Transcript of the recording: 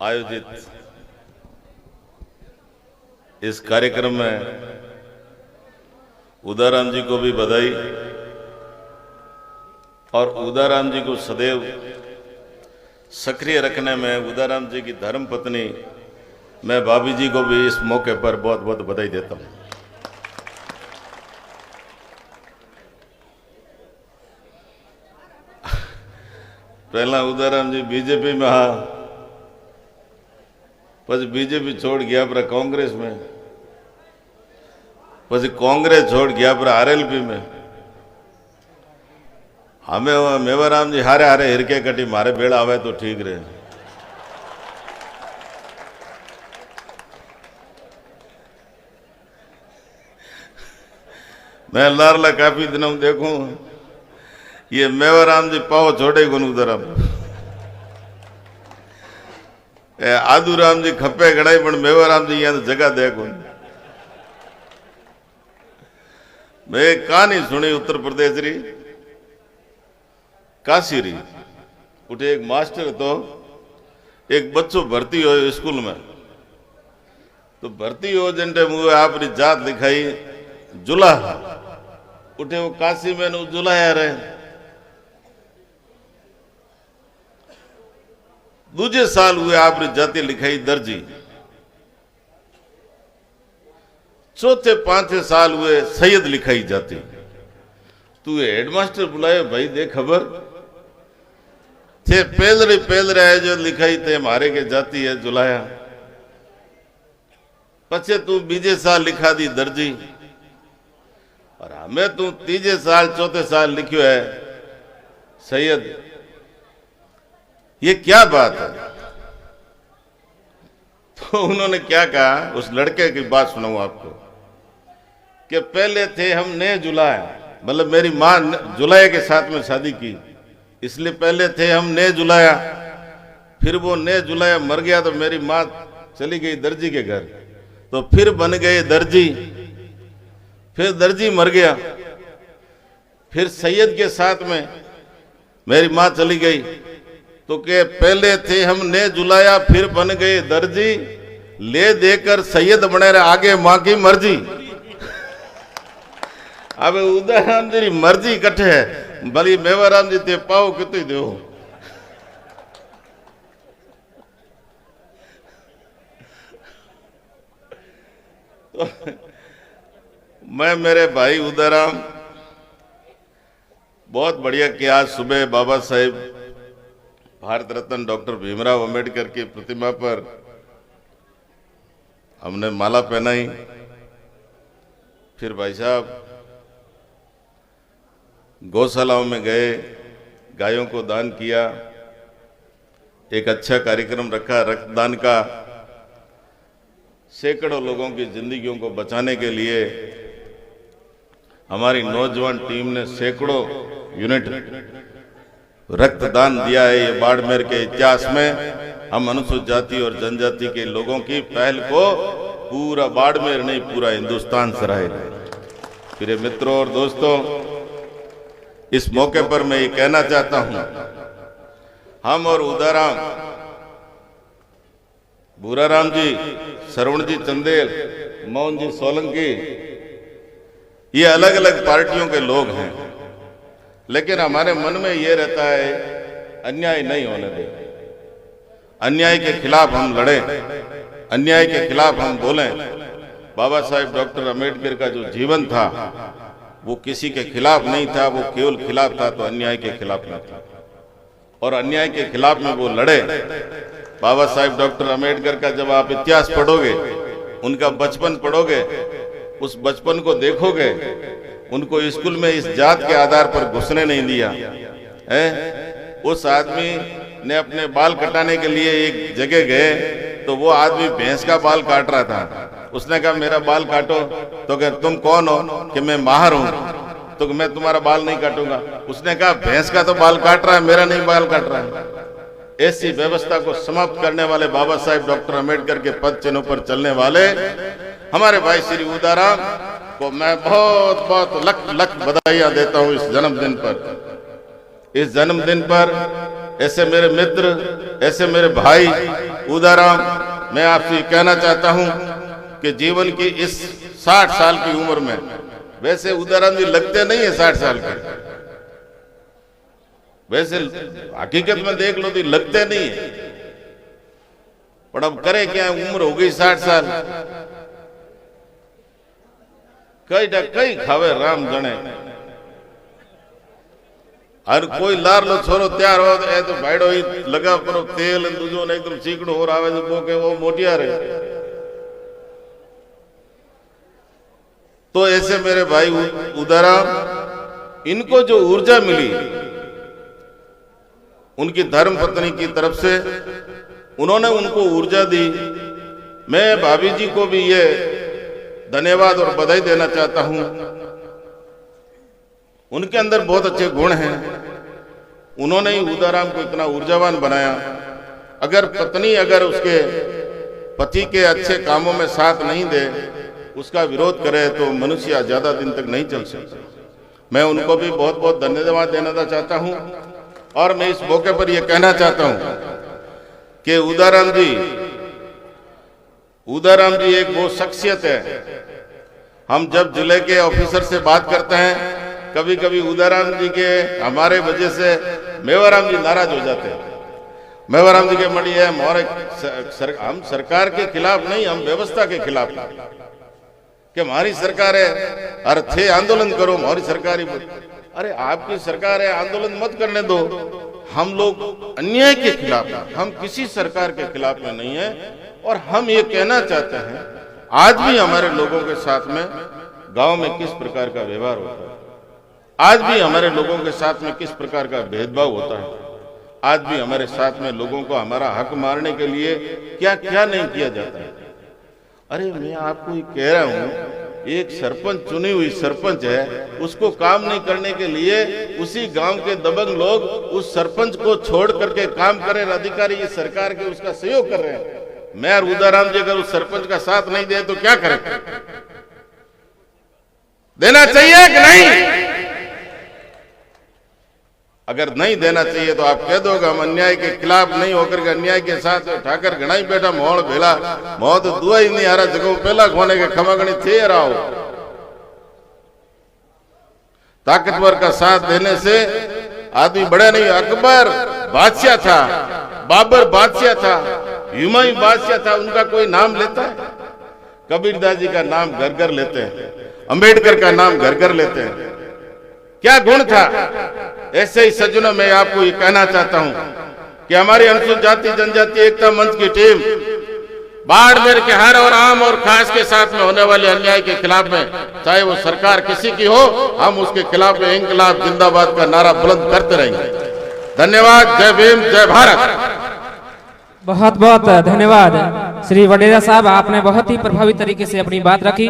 आयोजित इस कार्यक्रम में उदाराम जी को भी बधाई और उदाराम जी को सदैव सक्रिय रखने में उदाराम जी की धर्म पत्नी मैं भाभी जी को भी इस मौके पर बहुत बहुत बधाई देता हूं। पहला उदाराम जी बीजेपी में हा, પછી बीजेपी छोड़ गया पर कांग्रेस में, પછી कांग्रेस छोड़ गया पर आरएलपी में। हमें मेवाराम जी हारे हारे हिरके कटी मारे बेड़ा आवे तो ठीक रहे। मैं लारला काफी दिनों देखूं ये मेवाराम जी पाव छोड़े गुन उदाराम आदूराम जी खपे गड़ाई पण मेवाराम जी यहाँ जगह देखो। मैं कहानी सुनी उत्तर प्रदेश री काशी री। उठे एक मास्टर तो एक बच्चों भर्ती हो स्कूल में, तो भर्ती हो जंटे मुझे आपरी जात लिखाई जुलाहा। उठे वो काशी में नु जुलाहा रहे। दूजे साल हुए आपरी जाति लिखाई दर्जी। चौथे पांचवे साल हुए सैयद लिखाई जाती। तू हेडमास्टर बुलाए भाई दे खबर थे पेलरे है जो लिखाई थे मारे के जाती है जुलाया। पछे तू बीजे साल लिखा दी दर्जी और हमें तू तीजे साल चौथे साल लिखियो है सैयद। ये क्या बात है? तो उन्होंने क्या कहा, उस लड़के की बात सुनाऊं आपको कि पहले थे हम ने जुलाया, मतलब मेरी माँ जुलाया के साथ में शादी की, इसलिए पहले थे हम ने जुलाया। फिर वो ने जुलाया मर गया तो मेरी माँ चली गई दर्जी के घर, तो फिर बन गए दर्जी। फिर दर्जी मर गया, फिर सैयद के साथ में मेरी माँ चली गई, तो के पहले थे हम ने जुलाया फिर बन गए दर्जी, ले देकर सैयद बने रहे आगे माँ की मर्जी। अब उदाराम जी मर्जी कठे है, भली मेवाराम जी ते पाओ कितनी दो। तो मैं मेरे भाई उदाराम बहुत बढ़िया कि आज सुबह बाबा साहेब भारत रत्न डॉक्टर भीमराव अंबेडकर की प्रतिमा पर हमने माला पहनाई। फिर भाई साहब गौशालाओं में गए, गायों को दान किया, एक अच्छा कार्यक्रम रखा रक्तदान का। सैकड़ों लोगों की जिंदगियों को बचाने के लिए हमारी नौजवान टीम ने सैकड़ों यूनिट रक्तदान दिया है। ये बाड़मेर के इतिहास में हम अनुसूचित जाति और जनजाति के लोगों की पहल को पूरा बाड़मेर नहीं पूरा हिंदुस्तान सराहेगा। मेरे मित्रों और दोस्तों, इस मौके पर मैं ये कहना चाहता हूं, हम और उदाराम, भूराराम जी, श्रवण जी चंदेल, मोहन जी सोलंकी, ये अलग अलग पार्टियों के लोग हैं, लेकिन हमारे मन में ये रहता है अन्याय नहीं होने दे। अन्याय के खिलाफ हम लड़े, अन्याय के खिलाफ हम बोलें। बाबा साहेब डॉक्टर अंबेडकर का जो जीवन था वो किसी के खिलाफ नहीं था, वो केवल खिलाफ था तो अन्याय के खिलाफ नहीं था, और अन्याय के खिलाफ में वो लड़े। बाबा साहेब डॉक्टर अंबेडकर का जब आप इतिहास पढ़ोगे, उनका बचपन पढ़ोगे, उस बचपन को देखोगे, उनको स्कूल में इस जात के आधार पर घुसने नहीं दिया है। उस आदमी ने अपने बाल कटाने के लिए एक जगह गए तो वो आदमी भैंस का बाल काट रहा था। उसने कहा मेरा बाल काटो, तो कह तुम कौन हो? कि मैं माहर हूं, तो मैं तुम्हारा बाल नहीं काटूंगा। उसने कहा भैंस का तो बाल काट रहा है, मेरा नहीं बाल काट रहा है। ऐसी व्यवस्था को समाप्त करने वाले बाबा साहेब डॉक्टर अंबेडकर के पद चिन्हों पर चलने वाले हमारे भाई श्री उदाराम को मैं बहुत बहुत लख लख बधाइयां देता हूं इस जन्मदिन पर। इस जन्मदिन पर ऐसे मेरे मित्र, ऐसे मेरे भाई उदाराम, मैं आपसे कहना चाहता हूं कि जीवन की इस 60 साल की उम्र में, वैसे उदाराम जी लगते नहीं है 60 साल के, वैसे हकीकत में देख लो तो लगते नहीं है, पर अब करे क्या, उम्र हो गई 60 साल। कई खावे राम जने, और कोई लार लो छोरो तैयार हो तो भाईडो ही लगा पर तेल दूजो ने एकदम चीकड़ो और आवे तो के वो मोटिया रहे। तो ऐसे मेरे भाई उदाराम, इनको जो ऊर्जा मिली उनकी धर्म पत्नी की तरफ से, उन्होंने उनको ऊर्जा दी। मैं भाभी जी को भी ये धन्यवाद और बधाई देना चाहता हूं। उनके अंदर बहुत अच्छे गुण हैं, उन्होंने ही उदाराम को इतना ऊर्जावान बनाया। अगर पत्नी अगर उसके पति के अच्छे कामों में साथ नहीं दे, उसका विरोध करे, तो मनुष्य ज्यादा दिन तक नहीं चल सकता। मैं उनको भी बहुत बहुत धन्यवाद देना चाहता हूं। और मैं इस मौके पर यह कहना चाहता हूं कि उदाराम जी एक वो शख्सियत है। हम जब जिले के ऑफिसर से बात करते हैं, कभी कभी उदाराम जी के हमारे वजह से मेवाराम जी नाराज हो जाते हैं। मेवाराम जी के मड़ी है, हम सरकार के खिलाफ नहीं, हम व्यवस्था के खिलाफ कि हमारी सरकार है, अरे थे आंदोलन करो, हमारी सरकार ही। अरे आपकी सरकार है, आंदोलन मत करने दो। हम लोग अन्याय के खिलाफ हैं, हम किसी सरकार के खिलाफ में नहीं है। और हम ये कहना चाहते हैं, आज भी हमारे लोगों के साथ में गांव में किस प्रकार का व्यवहार होता है, आज भी हमारे लोगों के साथ में किस प्रकार का भेदभाव होता है, आज भी हमारे साथ में लोगों को हमारा हक मारने के लिए क्या क्या नहीं किया जाता है। अरे मैं आपको ये कह रहा हूं, एक सरपंच, चुनी हुई सरपंच है, उसको काम नहीं करने के लिए उसी गांव के दबंग लोग उस सरपंच को छोड़ करके काम करे, अधिकारी इस सरकार के उसका सहयोग कर रहे हैं। मैं और उदाराम जी अगर उस सरपंच का साथ नहीं दे तो क्या करें? देना चाहिए कि नहीं? अगर नहीं देना चाहिए तो आप कह दो हम अन्याय के खिलाफ नहीं होकर के अन्याय के साथ ठाकर घना ही बैठा मोहन भेला मौत दुआ ही नहीं आ रहा, जगह पहला खोने के खमागणी थे रहा हो। ताकतवर का साथ देने से आदमी बड़ा नहीं। अकबर बादशाह था, बाबर बादशाह था, हुमायूं बादशाह था, उनका कोई नाम लेता है? कबीरदास जी का नाम घर घर लेते हैं, अंबेडकर का नाम घर घर लेते हैं। क्या गुण था? ऐसे ही सज्जनों, मैं आपको ये कहना चाहता हूं कि हमारी अनुसूचित जाति जनजाति एकता मंच की टीम बाड़मेर के हर और आम और खास के साथ में होने वाले अन्याय के खिलाफ में, चाहे वो सरकार किसी की हो, हम उसके खिलाफ में इंकलाब जिंदाबाद का नारा बुलंद करते रहेंगे। धन्यवाद। जय भीम, जय भारत। बहुत बहुत धन्यवाद श्री वडेरा साहब, आपने बहुत ही प्रभावी तरीके से अपनी बात रखी।